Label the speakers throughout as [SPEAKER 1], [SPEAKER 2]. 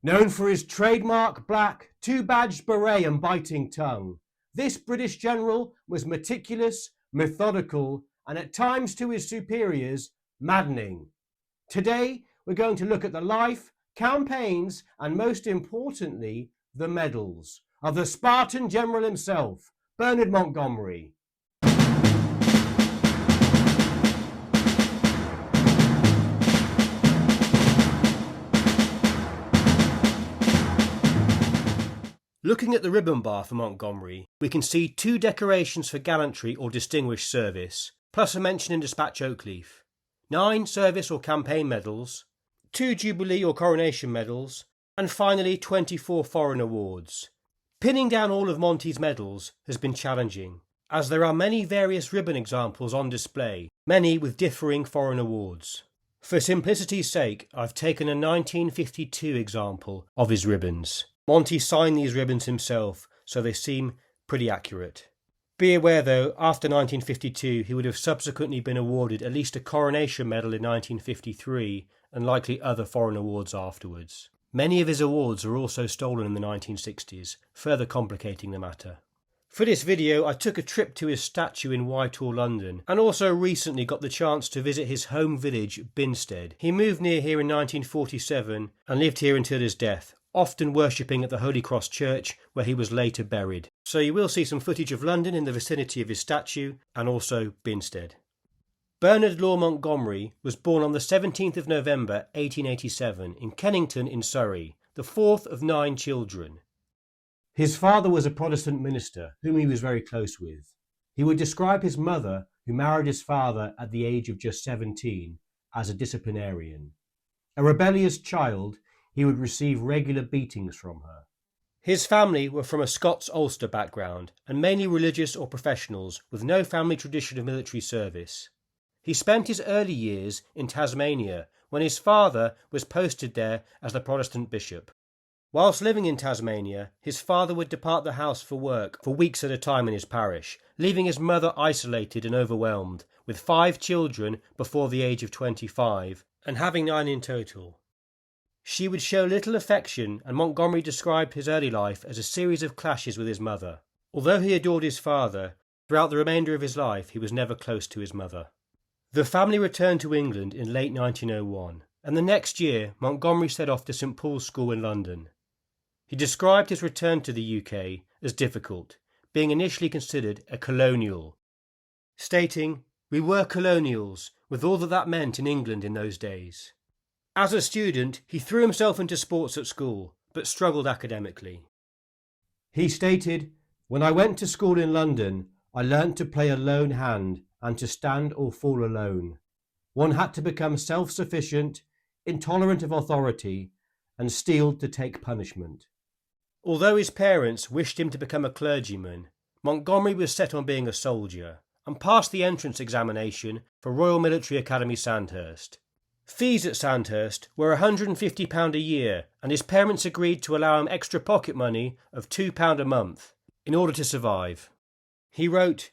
[SPEAKER 1] Known for his trademark black, two-badged beret and biting tongue, this British general was meticulous, methodical, and at times to his superiors, maddening. Today, we're going to look at the life, campaigns, and most importantly, the medals of the Spartan general himself, Bernard Montgomery. Looking at the ribbon bar for Montgomery, we can see 2 decorations for gallantry or distinguished service, plus a mention in Dispatch Oakleaf, 9 service or campaign medals, 2 Jubilee or coronation medals, and finally 24 foreign awards. Pinning down all of Monty's medals has been challenging, as there are many various ribbon examples on display, many with differing foreign awards. For simplicity's sake, I've taken a 1952 example of his ribbons. Monty signed these ribbons himself, so they seem pretty accurate. Be aware though, after 1952 he would have subsequently been awarded at least a coronation medal in 1953 and likely other foreign awards afterwards. Many of his awards were also stolen in the 1960s, further complicating the matter. For this video I took a trip to his statue in Whitehall, London, and also recently got the chance to visit his home village, Binstead. He moved near here in 1947 and lived here until his death, often worshipping at the Holy Cross Church, where he was later buried. So you will see some footage of London in the vicinity of his statue, and also Binstead. Bernard Law Montgomery was born on the 17th of November 1887 in Kennington in Surrey, the 4th of 9 children. His father was a Protestant minister, whom he was very close with. He would describe his mother, who married his father at the age of just 17, as a disciplinarian. A rebellious child, he would receive regular beatings from her. His family were from a Scots Ulster background and mainly religious or professionals with no family tradition of military service. He spent his early years in Tasmania when his father was posted there as the Protestant bishop. Whilst living in Tasmania, his father would depart the house for work for weeks at a time in his parish, leaving his mother isolated and overwhelmed, with 5 children before the age of 25 and having 9 in total. She would show little affection, and Montgomery described his early life as a series of clashes with his mother. Although he adored his father, throughout the remainder of his life he was never close to his mother. The family returned to England in late 1901, and the next year Montgomery set off to St Paul's School in London. He described his return to the UK as difficult, being initially considered a colonial, stating, "We were colonials, with all that meant in England in those days." As a student, he threw himself into sports at school, but struggled academically. He stated, "When I went to school in London, I learnt to play a lone hand and to stand or fall alone. One had to become self-sufficient, intolerant of authority, and steeled to take punishment." Although his parents wished him to become a clergyman, Montgomery was set on being a soldier, and passed the entrance examination for Royal Military Academy Sandhurst. Fees at Sandhurst were £150 a year, and his parents agreed to allow him extra pocket money of £2 a month in order to survive. He wrote,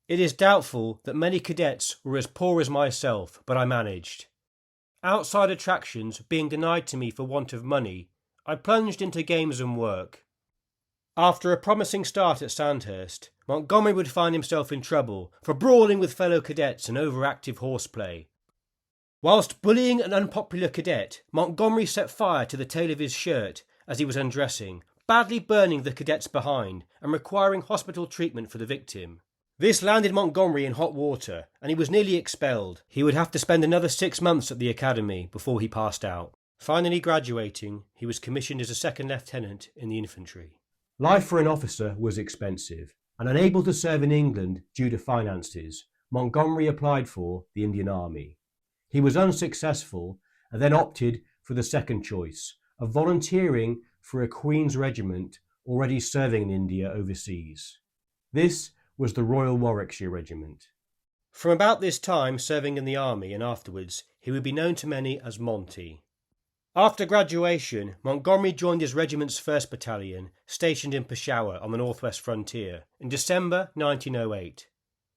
[SPEAKER 1] "It is doubtful that many cadets were as poor as myself, but I managed. Outside attractions being denied to me for want of money, I plunged into games and work." After a promising start at Sandhurst, Montgomery would find himself in trouble for brawling with fellow cadets and overactive horseplay. Whilst bullying an unpopular cadet, Montgomery set fire to the tail of his shirt as he was undressing, badly burning the cadets behind and requiring hospital treatment for the victim. This landed Montgomery in hot water, and he was nearly expelled. He would have to spend another 6 months at the academy before he passed out. Finally graduating, he was commissioned as a second lieutenant in the infantry. Life for an officer was expensive, and unable to serve in England due to finances, Montgomery applied for the Indian Army. He was unsuccessful and then opted for the second choice of volunteering for a Queen's Regiment already serving in India overseas. This was the Royal Warwickshire Regiment. From about this time serving in the army and afterwards, he would be known to many as Monty. After graduation, Montgomery joined his regiment's 1st Battalion, stationed in Peshawar on the northwest frontier, in December 1908.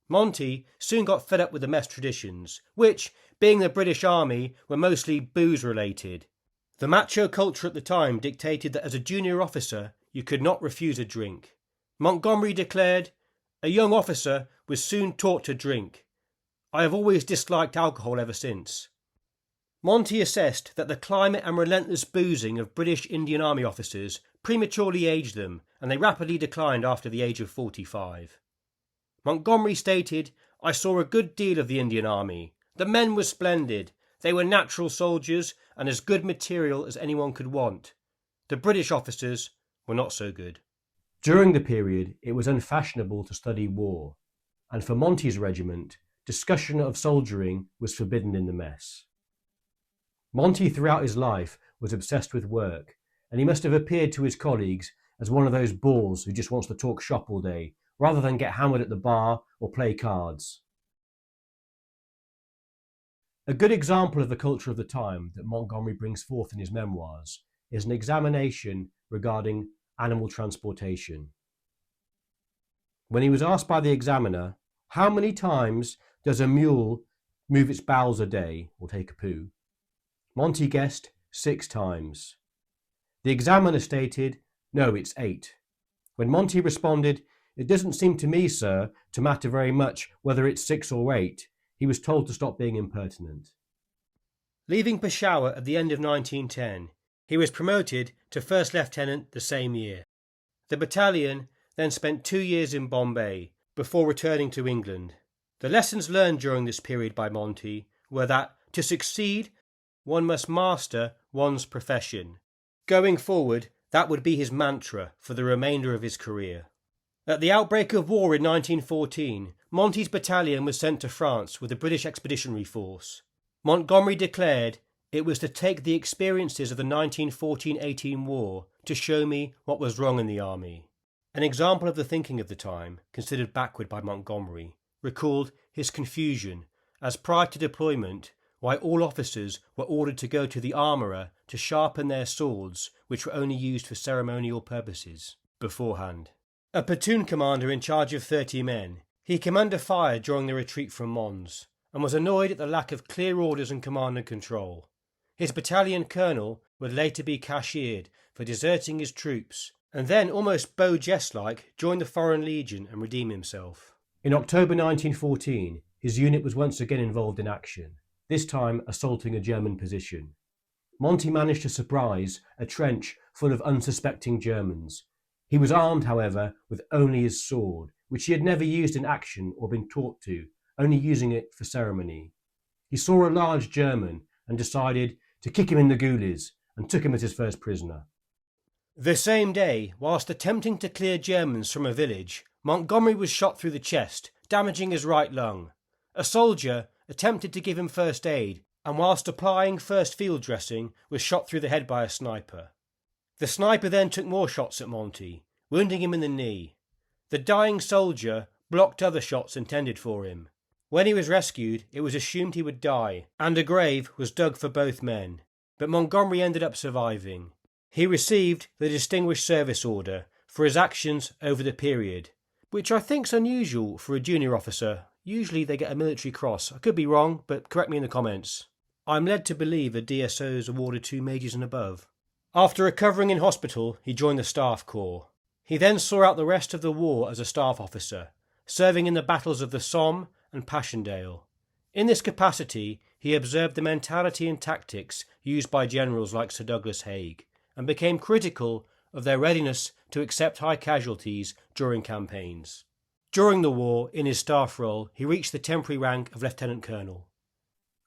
[SPEAKER 1] Monty soon got fed up with the mess traditions, which, being the British Army, were mostly booze-related. The macho culture at the time dictated that as a junior officer you could not refuse a drink. Montgomery declared, "A young officer was soon taught to drink. I have always disliked alcohol ever since." Monty assessed that the climate and relentless boozing of British Indian Army officers prematurely aged them, and they rapidly declined after the age of 45. Montgomery stated, "I saw a good deal of the Indian Army. The men were splendid. They were natural soldiers and as good material as anyone could want. The British officers were not so good." During the period, it was unfashionable to study war, and for Monty's regiment, discussion of soldiering was forbidden in the mess. Monty throughout his life was obsessed with work, and he must have appeared to his colleagues as one of those bores who just wants to talk shop all day, rather than get hammered at the bar or play cards. A good example of the culture of the time that Montgomery brings forth in his memoirs is an examination regarding animal transportation. When he was asked by the examiner, "How many times does a mule move its bowels a day, or take a poo?" Monty guessed 6 times. The examiner stated, "No, it's 8. When Monty responded, "It doesn't seem to me, sir, to matter very much whether it's 6 or 8, he was told to stop being impertinent. Leaving Peshawar at the end of 1910, he was promoted to first lieutenant the same year. The battalion then spent 2 years in Bombay before returning to England. The lessons learned during this period by Monty were that to succeed, one must master one's profession. Going forward, that would be his mantra for the remainder of his career. At the outbreak of war in 1914, Monty's battalion was sent to France with the British Expeditionary Force. Montgomery declared, "It was to take the experiences of the 1914-18 war to show me what was wrong in the army." An example of the thinking of the time, considered backward by Montgomery, recalled his confusion as prior to deployment why all officers were ordered to go to the armourer to sharpen their swords, which were only used for ceremonial purposes, beforehand. A platoon commander in charge of 30 men, he came under fire during the retreat from Mons, and was annoyed at the lack of clear orders and command and control. His battalion colonel would later be cashiered for deserting his troops, and then, almost Beau Jest-like, join the Foreign Legion and redeem himself. In October 1914, his unit was once again involved in action, this time assaulting a German position. Monty managed to surprise a trench full of unsuspecting Germans. He was armed, however, with only his sword, which he had never used in action or been taught to, only using it for ceremony. He saw a large German and decided to kick him in the goolies and took him as his first prisoner. The same day, whilst attempting to clear Germans from a village, Montgomery was shot through the chest, damaging his right lung. A soldier attempted to give him first aid, and whilst applying first field dressing, was shot through the head by a sniper. The sniper then took more shots at Monty, wounding him in the knee. The dying soldier blocked other shots intended for him. When he was rescued, it was assumed he would die, and a grave was dug for both men. But Montgomery ended up surviving. He received the Distinguished Service Order for his actions over the period, which I think's unusual for a junior officer. Usually they get a military cross. I could be wrong, but correct me in the comments. I'm led to believe a DSO is awarded to majors and above. After recovering in hospital, he joined the Staff Corps. He then saw out the rest of the war as a staff officer, serving in the battles of the Somme and Passchendaele. In this capacity, he observed the mentality and tactics used by generals like Sir Douglas Haig, and became critical of their readiness to accept high casualties during campaigns. During the war, in his staff role, he reached the temporary rank of Lieutenant Colonel.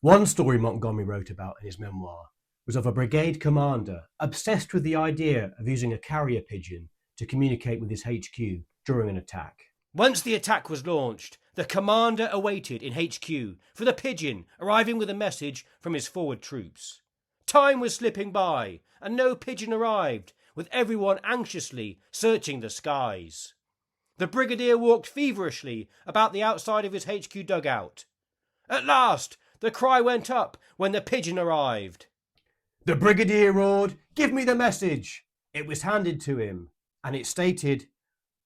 [SPEAKER 1] One story Montgomery wrote about in his memoir was of a brigade commander obsessed with the idea of using a carrier pigeon to communicate with his HQ during an attack. Once the attack was launched, the commander awaited in HQ for the pigeon arriving with a message from his forward troops. Time was slipping by, and no pigeon arrived, with everyone anxiously searching the skies. The brigadier walked feverishly about the outside of his HQ dugout. At last, the cry went up when the pigeon arrived. The brigadier roared, "Give me the message!" It was handed to him, and it stated,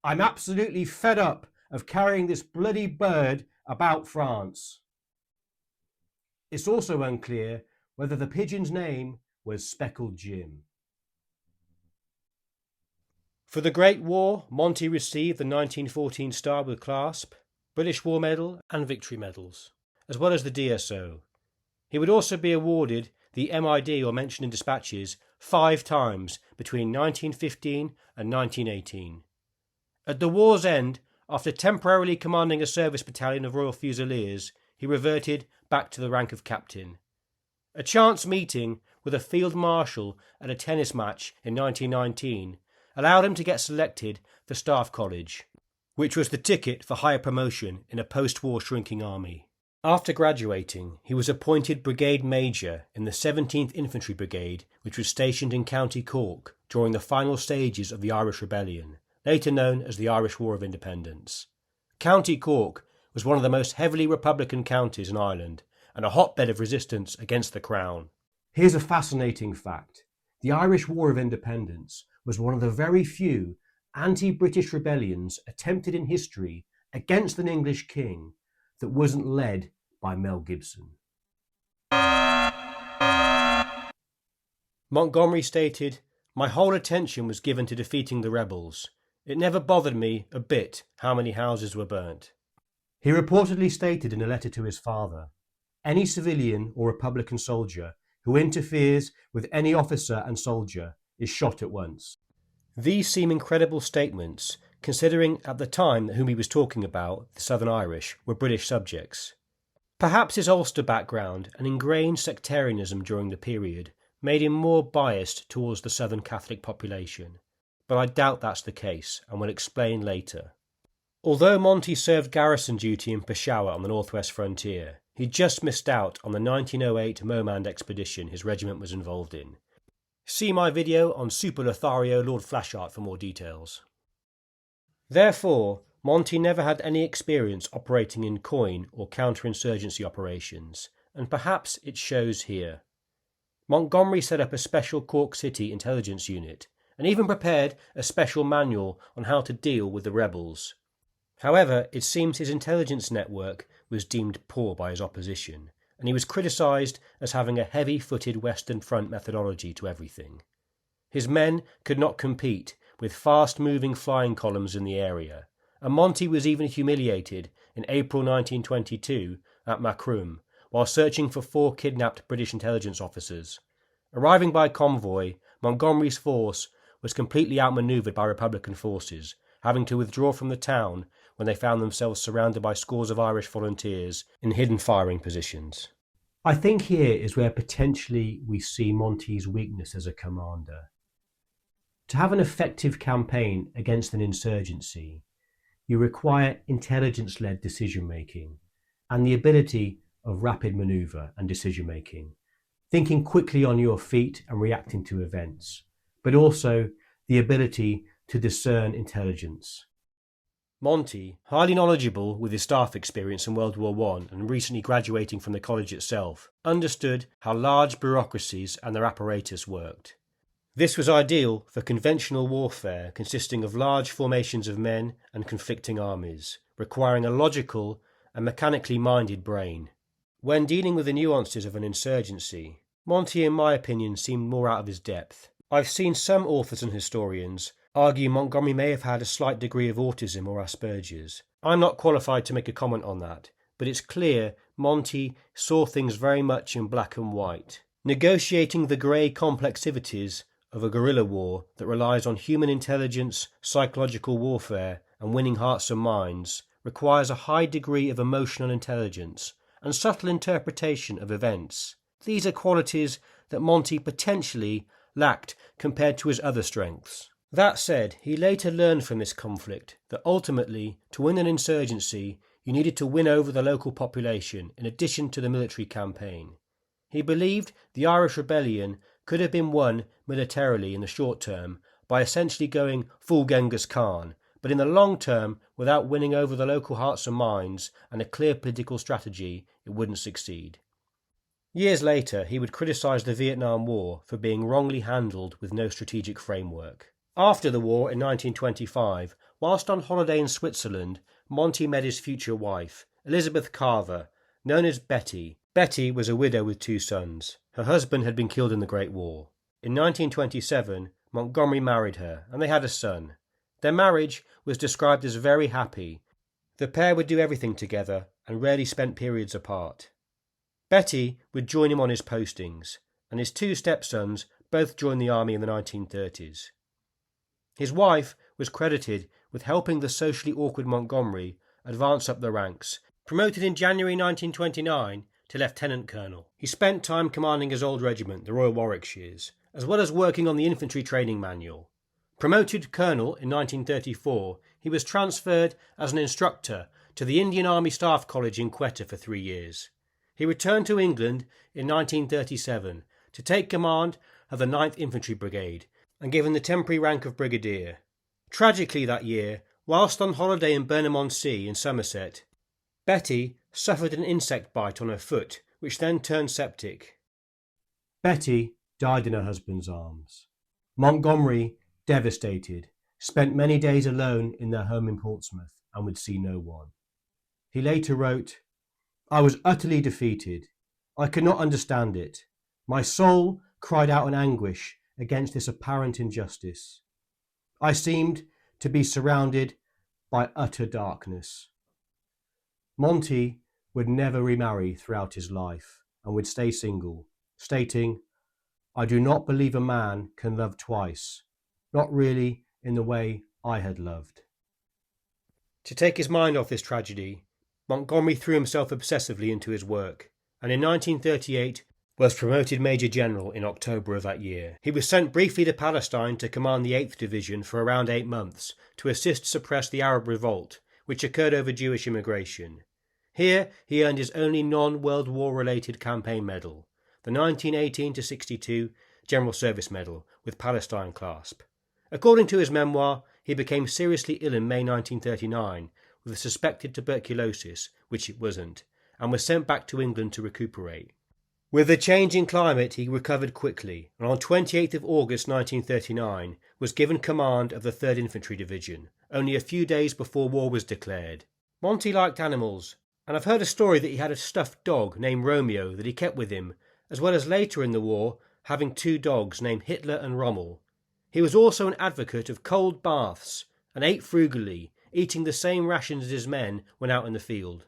[SPEAKER 1] "I'm absolutely fed up of carrying this bloody bird about France." It's also unclear whether the pigeon's name was Speckled Jim. For the Great War, Monty received the 1914 Star with Clasp, British War Medal and Victory Medals, as well as the DSO. He would also be awarded the MID or Mention in Dispatches 5 times between 1915 and 1918. At the war's end, after temporarily commanding a service battalion of Royal Fusiliers, he reverted back to the rank of captain. A chance meeting with a field marshal at a tennis match in 1919 allowed him to get selected for Staff College, which was the ticket for higher promotion in a post-war shrinking army. After graduating, he was appointed Brigade Major in the 17th Infantry Brigade, which was stationed in County Cork during the final stages of the Irish Rebellion, later known as the Irish War of Independence. County Cork was one of the most heavily Republican counties in Ireland and a hotbed of resistance against the Crown. Here's a fascinating fact. The Irish War of Independence was one of the very few anti-British rebellions attempted in history against an English king that wasn't led by Mel Gibson. Montgomery stated, "My whole attention was given to defeating the rebels. It never bothered me a bit how many houses were burnt." He reportedly stated in a letter to his father, "Any civilian or Republican soldier who interferes with any officer and soldier is shot at once." These seem incredible statements, considering at the time that whom he was talking about, the Southern Irish, were British subjects. Perhaps his Ulster background and ingrained sectarianism during the period made him more biased towards the Southern Catholic population, but I doubt that's the case, and will explain later. Although Monty served garrison duty in Peshawar on the northwest frontier, he just missed out on the 1908 Momand expedition his regiment was involved in. See my video on Super Lothario Lord Flashheart for more details. Therefore, Monty never had any experience operating in coin or counterinsurgency operations, and perhaps it shows here. Montgomery set up a special Cork City intelligence unit, and even prepared a special manual on how to deal with the rebels. However, it seems his intelligence network was deemed poor by his opposition, and he was criticised as having a heavy-footed Western Front methodology to everything. His men could not compete with fast-moving flying columns in the area, and Monty was even humiliated in April 1922 at Macroom while searching for 4 kidnapped British intelligence officers. Arriving by convoy, Montgomery's force was completely outmanoeuvred by Republican forces, having to withdraw from the town when they found themselves surrounded by scores of Irish volunteers in hidden firing positions. I think here is where potentially we see Monty's weakness as a commander. To have an effective campaign against an insurgency, you require intelligence-led decision-making and the ability of rapid manoeuvre and decision-making, thinking quickly on your feet and reacting to events, but also the ability to discern intelligence. Monty, highly knowledgeable with his staff experience in World War I and recently graduating from the college itself, understood how large bureaucracies and their apparatus worked. This was ideal for conventional warfare consisting of large formations of men and conflicting armies, requiring a logical and mechanically minded brain. When dealing with the nuances of an insurgency, Monty, in my opinion, seemed more out of his depth. I've seen some authors and historians argue Montgomery may have had a slight degree of autism or Asperger's. I'm not qualified to make a comment on that, but it's clear Monty saw things very much in black and white. Negotiating the grey complexities of a guerrilla war that relies on human intelligence, psychological warfare, and winning hearts and minds requires a high degree of emotional intelligence and subtle interpretation of events. These are qualities that Monty potentially lacked compared to his other strengths. That said, he later learned from this conflict that ultimately, to win an insurgency, you needed to win over the local population in addition to the military campaign. He believed the Irish Rebellion could have been won militarily in the short term by essentially going full Genghis Khan, but in the long term, without winning over the local hearts and minds and a clear political strategy, it wouldn't succeed. Years later, he would criticise the Vietnam War for being wrongly handled with no strategic framework. After the war in 1925, whilst on holiday in Switzerland, Monty met his future wife, Elizabeth Carver, known as Betty. Betty was a widow with 2 sons. Her husband had been killed in the Great War. In 1927, Montgomery married her, and they had a son. Their marriage was described as very happy. The pair would do everything together and rarely spent periods apart. Betty would join him on his postings, and his two stepsons both joined the army in the 1930s. His wife was credited with helping the socially awkward Montgomery advance up the ranks. Promoted in January 1929 to lieutenant colonel, he spent time commanding his old regiment, the Royal Warwickshires, as well as working on the infantry training manual. Promoted colonel in 1934, he was transferred as an instructor to the Indian Army Staff College in Quetta for 3 years. He returned to England in 1937 to take command of the 9th Infantry Brigade and given the temporary rank of brigadier. Tragically that year, whilst on holiday in Burnham-on-Sea in Somerset, Betty suffered an insect bite on her foot, which then turned septic. Betty died in her husband's arms. Montgomery, devastated, spent many days alone in their home in Portsmouth and would see no one. He later wrote, "I was utterly defeated. I could not understand it. My soul cried out in anguish against this apparent injustice. I seemed to be surrounded by utter darkness." Monty would never remarry throughout his life and would stay single, stating, "I do not believe a man can love twice, not really in the way I had loved." To take his mind off this tragedy, Montgomery threw himself obsessively into his work, and in 1938 was promoted Major General in October of that year. He was sent briefly to Palestine to command the 8th Division for around 8 months to assist suppress the Arab revolt, which occurred over Jewish immigration. Here he earned his only non-World War-related campaign medal, the 1918-62 General Service Medal with Palestine clasp. According to his memoir, he became seriously ill in May 1939 with a suspected tuberculosis, which it wasn't, and was sent back to England to recuperate. With the change in climate, he recovered quickly, and on 28th of August 1939 was given command of the 3rd Infantry Division, only a few days before war was declared. Monty liked animals, and I've heard a story that he had a stuffed dog named Romeo that he kept with him, as well as later in the war having 2 dogs named Hitler and Rommel. He was also an advocate of cold baths and ate frugally, eating the same rations as his men when out in the field.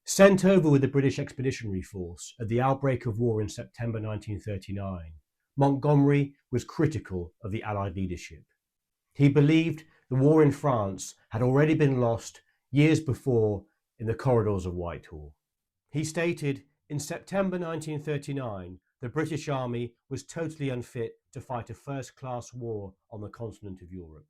[SPEAKER 1] Sent over with the British Expeditionary Force at the outbreak of war in September 1939, Montgomery was critical of the Allied leadership. He believed the war in France had already been lost years before in the corridors of Whitehall. He stated, in September 1939, the British Army was totally unfit to fight a first-class war on the continent of Europe.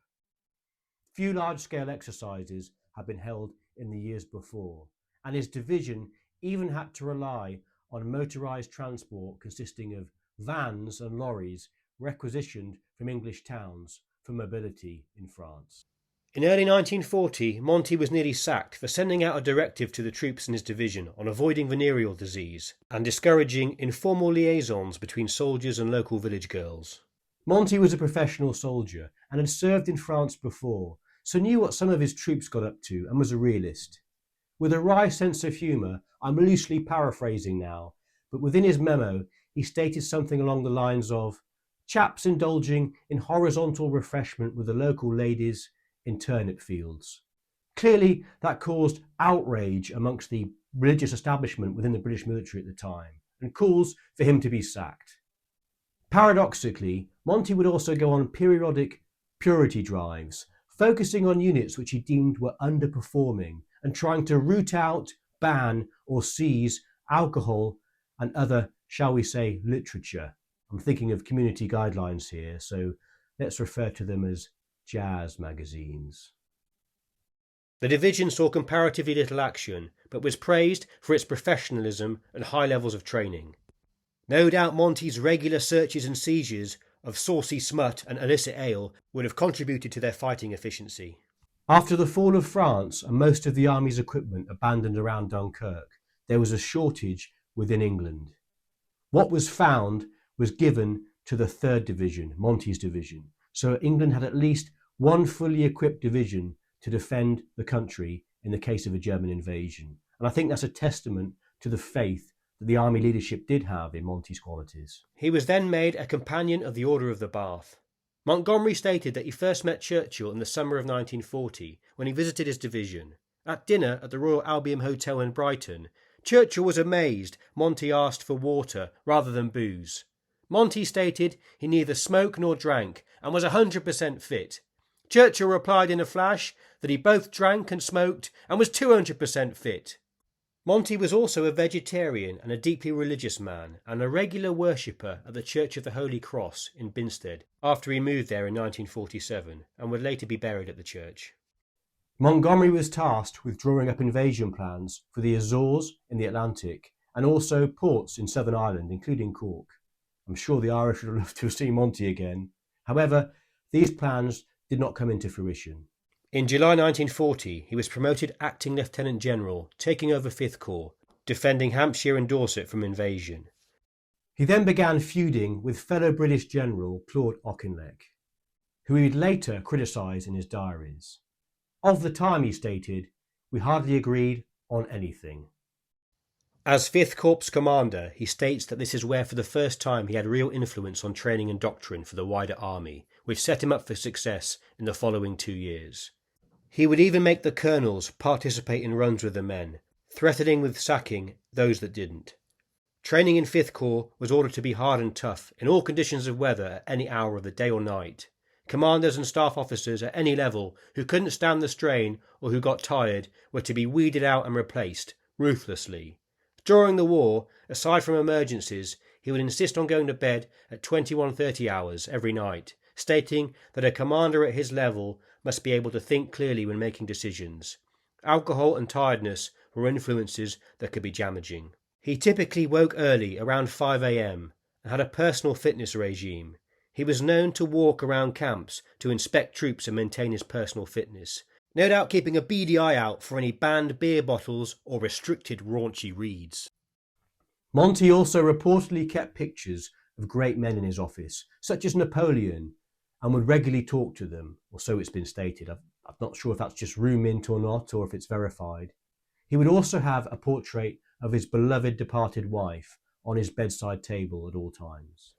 [SPEAKER 1] Few large-scale exercises had been held in the years before, and his division even had to rely on motorised transport consisting of vans and lorries requisitioned from English towns for mobility in France. In early 1940, Monty was nearly sacked for sending out a directive to the troops in his division on avoiding venereal disease and discouraging informal liaisons between soldiers and local village girls. Monty was a professional soldier and had served in France before, so knew what some of his troops got up to and was a realist. With a wry sense of humour, I'm loosely paraphrasing now, but within his memo he stated something along the lines of, "Chaps indulging in horizontal refreshment with the local ladies in turnip fields." Clearly that caused outrage amongst the religious establishment within the British military at the time, and calls for him to be sacked. Paradoxically, Monty would also go on periodic purity drives, focusing on units which he deemed were underperforming and trying to root out, ban or seize alcohol and other, shall we say, literature. I'm thinking of community guidelines here, so let's refer to them as jazz magazines. The division saw comparatively little action, but was praised for its professionalism and high levels of training. No doubt Monty's regular searches and seizures of saucy smut and illicit ale would have contributed to their fighting efficiency. After the fall of France and most of the army's equipment abandoned around Dunkirk, there was a shortage within England. What was found was given to the 3rd Division, Monty's division, so England had at least one fully equipped division to defend the country in the case of a German invasion. And I think that's a testament to the faith that the army leadership did have in Monty's qualities. He was then made a Companion of the Order of the Bath. Montgomery stated that he first met Churchill in the summer of 1940 when he visited his division. At dinner at the Royal Albion Hotel in Brighton, Churchill was amazed Monty asked for water rather than booze. Monty stated he neither smoked nor drank and was 100% fit. Churchill replied in a flash that he both drank and smoked and was 200% fit. Monty was also a vegetarian and a deeply religious man and a regular worshipper at the Church of the Holy Cross in Binstead after he moved there in 1947 and would later be buried at the church. Montgomery was tasked with drawing up invasion plans for the Azores in the Atlantic and also ports in Southern Ireland, including Cork. I'm sure the Irish would love to have seen Monty again. However, these plans did not come into fruition. In July 1940, he was promoted acting Lieutenant General, taking over 5th Corps, defending Hampshire and Dorset from invasion. He then began feuding with fellow British General Claude Auchinleck, who he would later criticise in his diaries. Of the time, he stated, "We hardly agreed on anything." As 5th Corps commander, he states that this is where for the first time he had real influence on training and doctrine for the wider army, which set him up for success in the following 2 years. He would even make the colonels participate in runs with the men, threatening with sacking those that didn't. Training in 5th Corps was ordered to be hard and tough in all conditions of weather at any hour of the day or night. Commanders and staff officers at any level who couldn't stand the strain or who got tired were to be weeded out and replaced, ruthlessly. During the war, aside from emergencies, he would insist on going to bed at 21:30 hours every night, stating that a commander at his level must be able to think clearly when making decisions. Alcohol and tiredness were influences that could be damaging. He typically woke early, around 5 a.m, and had a personal fitness regime. He was known to walk around camps to inspect troops and maintain his personal fitness, no doubt keeping a beady eye out for any banned beer bottles or restricted raunchy reads. Monty also reportedly kept pictures of great men in his office, such as Napoleon, and would regularly talk to them, or so it's been stated. I'm not sure if that's just rumour mint or not, or if it's verified. He would also have a portrait of his beloved departed wife on his bedside table at all times.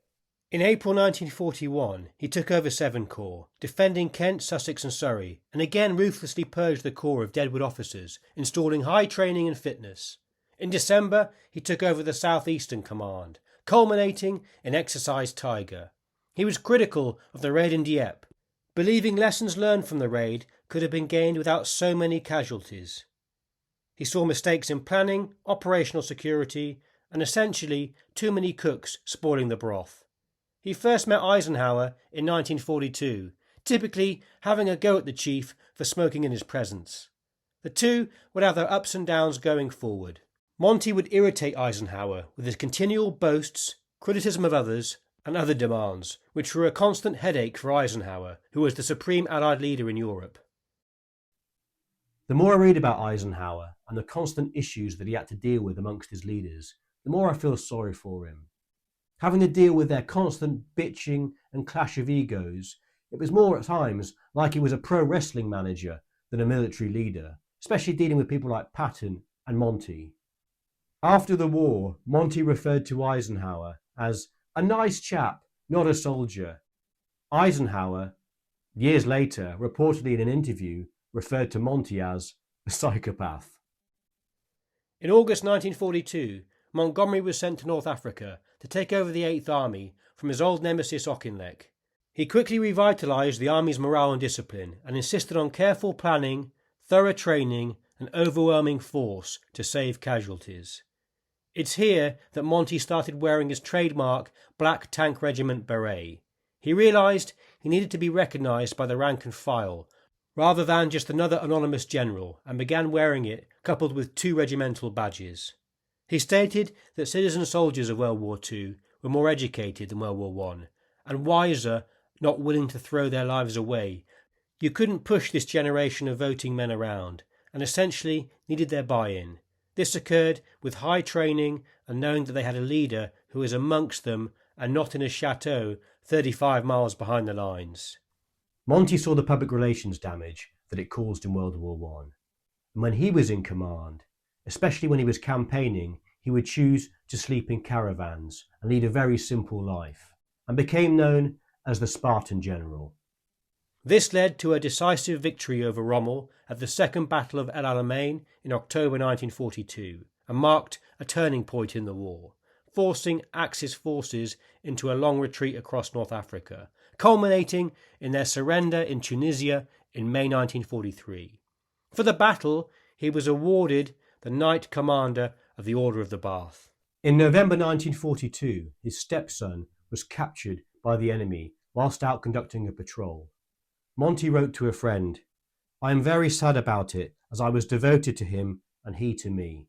[SPEAKER 1] In April 1941, he took over 7 Corps, defending Kent, Sussex and Surrey, and again ruthlessly purged the Corps of deadwood officers, installing high training and fitness. In December, he took over the South Eastern Command, culminating in Exercise Tiger. He was critical of the raid in Dieppe, believing lessons learned from the raid could have been gained without so many casualties. He saw mistakes in planning, operational security, and essentially too many cooks spoiling the broth. He first met Eisenhower in 1942, typically having a go at the chief for smoking in his presence. The two would have their ups and downs going forward. Monty would irritate Eisenhower with his continual boasts, criticism of others, and other demands, which were a constant headache for Eisenhower, who was the supreme Allied leader in Europe. The more I read about Eisenhower and the constant issues that he had to deal with amongst his leaders, the more I feel sorry for him. Having to deal with their constant bitching and clash of egos, it was more at times like he was a pro wrestling manager than a military leader, especially dealing with people like Patton and Monty. After the war, Monty referred to Eisenhower as a nice chap, not a soldier. Eisenhower, years later, reportedly in an interview, referred to Monty as a psychopath. In August 1942, Montgomery was sent to North Africa to take over the 8th Army from his old nemesis Auchinleck. He quickly revitalised the army's morale and discipline and insisted on careful planning, thorough training and overwhelming force to save casualties. It's here that Monty started wearing his trademark Black Tank Regiment beret. He realised he needed to be recognised by the rank and file, rather than just another anonymous general, and began wearing it coupled with 2 regimental badges. He stated that citizen soldiers of World War II were more educated than World War I, and wiser, not willing to throw their lives away. You couldn't push this generation of voting men around, and essentially needed their buy-in. This occurred with high training and knowing that they had a leader who was amongst them and not in a chateau 35 miles behind the lines. Monty saw the public relations damage that it caused in World War I. And when he was in command, especially when he was campaigning, he would choose to sleep in caravans and lead a very simple life, and became known as the Spartan General. This led to a decisive victory over Rommel at the Second Battle of El Alamein in October 1942, and marked a turning point in the war, forcing Axis forces into a long retreat across North Africa, culminating in their surrender in Tunisia in May 1943. For the battle, he was awarded the Knight Commander of the Order of the Bath. In November 1942, his stepson was captured by the enemy whilst out conducting a patrol. Monty wrote to a friend, "I am very sad about it, as I was devoted to him and he to me."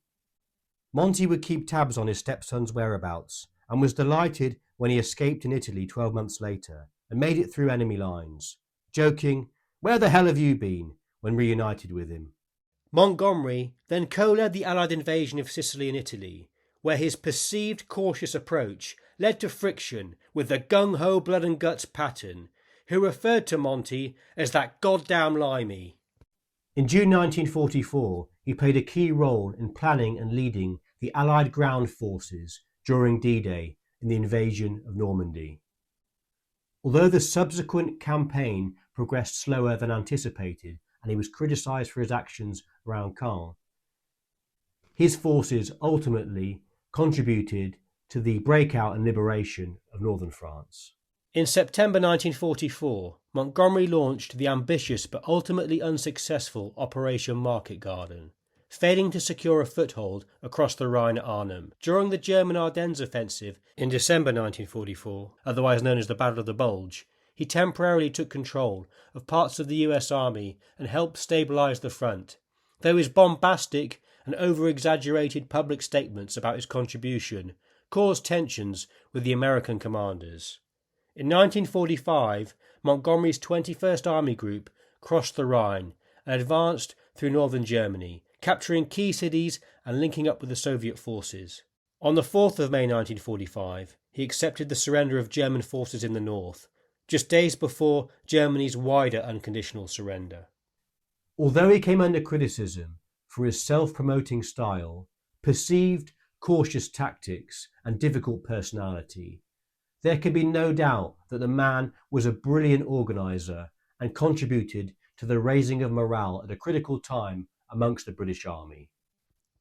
[SPEAKER 1] Monty would keep tabs on his stepson's whereabouts and was delighted when he escaped in Italy 12 months later and made it through enemy lines, joking, "Where the hell have you been?" when reunited with him. Montgomery then co-led the Allied invasion of Sicily and Italy, where his perceived cautious approach led to friction with the gung-ho blood and guts Patton, who referred to Monty as that goddamn limey. In June 1944, he played a key role in planning and leading the Allied ground forces during D-Day in the invasion of Normandy. Although the subsequent campaign progressed slower than anticipated and he was criticised for his actions around Caen, his forces ultimately contributed to the breakout and liberation of northern France. In September 1944, Montgomery launched the ambitious but ultimately unsuccessful Operation Market Garden, failing to secure a foothold across the Rhine at Arnhem. During the German Ardennes offensive in December 1944, otherwise known as the Battle of the Bulge, he temporarily took control of parts of the US Army and helped stabilise the front, though his bombastic and over-exaggerated public statements about his contribution caused tensions with the American commanders. In 1945, Montgomery's 21st Army Group crossed the Rhine and advanced through northern Germany, capturing key cities and linking up with the Soviet forces. On the 4th of May 1945, he accepted the surrender of German forces in the north, just days before Germany's wider unconditional surrender. Although he came under criticism for his self-promoting style, perceived cautious tactics and difficult personality, there can be no doubt that the man was a brilliant organiser and contributed to the raising of morale at a critical time amongst the British Army.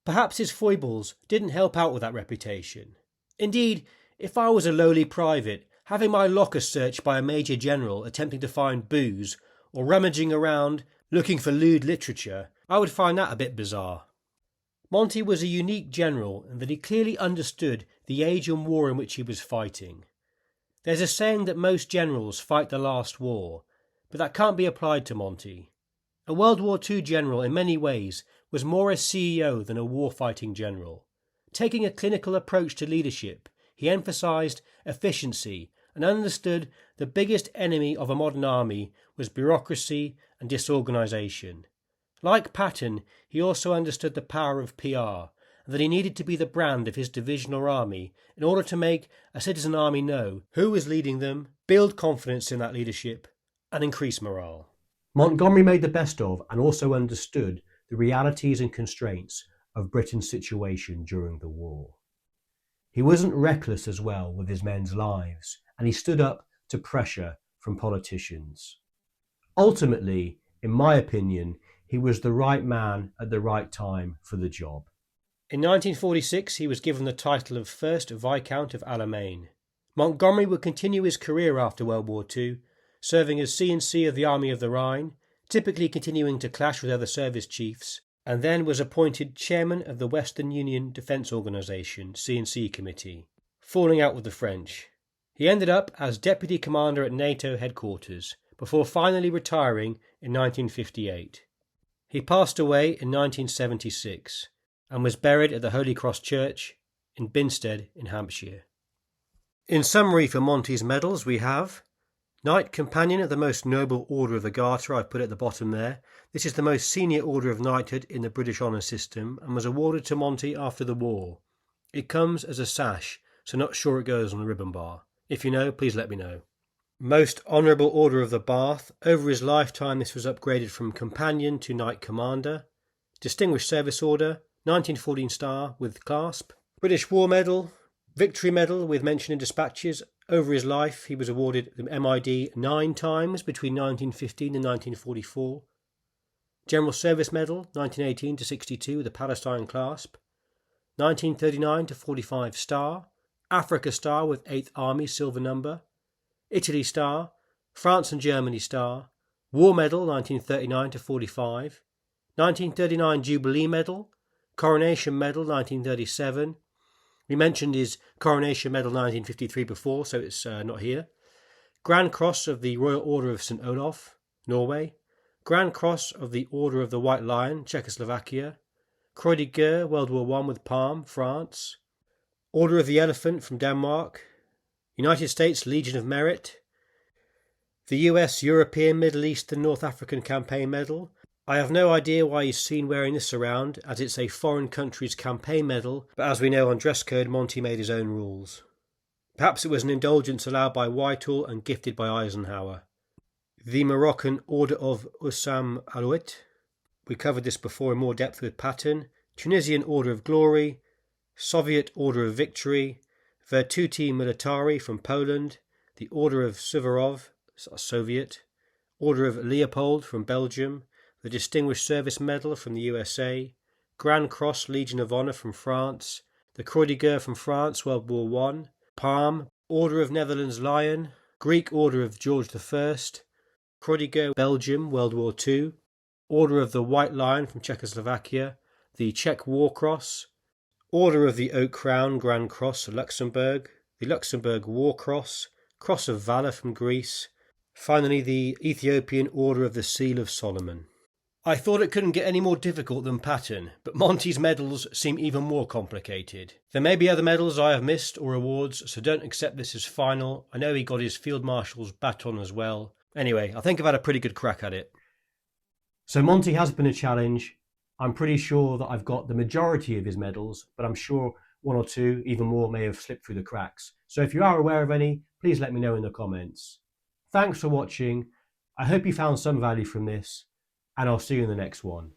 [SPEAKER 1] Perhaps his foibles didn't help out with that reputation. Indeed, if I was a lowly private, having my locker searched by a major general attempting to find booze, or rummaging around looking for lewd literature, I would find that a bit bizarre. Monty was a unique general in that he clearly understood the age and war in which he was fighting. There's a saying that most generals fight the last war, but that can't be applied to Monty. A World War II general in many ways was more a CEO than a war-fighting general. Taking a clinical approach to leadership, he emphasised efficiency and understood the biggest enemy of a modern army was bureaucracy and disorganisation. Like Patton, he also understood the power of PR, and that he needed to be the brand of his division or army in order to make a citizen army know who was leading them, build confidence in that leadership, and increase morale. Montgomery made the best of and also understood the realities and constraints of Britain's situation during the war. He wasn't reckless as well with his men's lives, and he stood up to pressure from politicians. Ultimately, in my opinion, he was the right man at the right time for the job. In 1946, he was given the title of First Viscount of Alamein. Montgomery would continue his career after World War II, serving as C&C of the Army of the Rhine, typically continuing to clash with other service chiefs, and then was appointed chairman of the Western Union Defence Organisation C&C Committee, falling out with the French. He ended up as deputy commander at NATO headquarters, before finally retiring in 1958. He passed away in 1976, and was buried at the Holy Cross Church in Binstead in Hampshire. In summary for Monty's medals we have Knight Companion of the Most Noble Order of the Garter, I've put at the bottom there. This is the most senior order of knighthood in the British honour system and was awarded to Monty after the war. It comes as a sash, so not sure it goes on a ribbon bar. If you know, please let me know. Most Honourable Order of the Bath. Over his lifetime this was upgraded from Companion to Knight Commander. Distinguished Service Order, 1914 star with clasp. British War Medal, Victory Medal with mention in dispatches. Over his life, he was awarded the MID 9 times between 1915 and 1944. General Service Medal, 1918 to 62 with the Palestine clasp. 1939 to 45 Star. Africa Star with 8th Army silver number. Italy Star. France and Germany Star. War Medal, 1939 to 45. 1939 Jubilee Medal. Coronation Medal, 1937. We mentioned his Coronation Medal 1953 before, so it's not here. Grand Cross of the Royal Order of St. Olaf, Norway. Grand Cross of the Order of the White Lion, Czechoslovakia. Croix de Guerre, World War I with Palm, France. Order of the Elephant from Denmark. United States Legion of Merit. The US European, Middle East and North African Campaign Medal. I have no idea why he's seen wearing this around, as it's a foreign country's campaign medal, but as we know on dress code, Monty made his own rules. Perhaps it was an indulgence allowed by Whitehall and gifted by Eisenhower. The Moroccan Order of Ussam Alouet. We covered this before in more depth with Patton. Tunisian Order of Glory. Soviet Order of Victory. Virtuti Militari from Poland. The Order of Suvorov, Soviet. Order of Leopold from Belgium. The Distinguished Service Medal from the USA, Grand Cross Legion of Honour from France, the Croix de Guerre from France, World War I, Palm, Order of Netherlands Lion, Greek Order of George I, Croix de Guerre Belgium, World War II, Order of the White Lion from Czechoslovakia, the Czech War Cross, Order of the Oak Crown Grand Cross Luxembourg, the Luxembourg War Cross, Cross of Valour from Greece, finally the Ethiopian Order of the Seal of Solomon. I thought it couldn't get any more difficult than Patton, but Monty's medals seem even more complicated. There may be other medals I have missed or awards, so don't accept this as final. I know he got his Field Marshal's baton as well. Anyway, I think I've had a pretty good crack at it. So Monty has been a challenge. I'm pretty sure that I've got the majority of his medals, but I'm sure one or two, even more, may have slipped through the cracks. So if you are aware of any, please let me know in the comments. Thanks for watching. I hope you found some value from this, and I'll see you in the next one.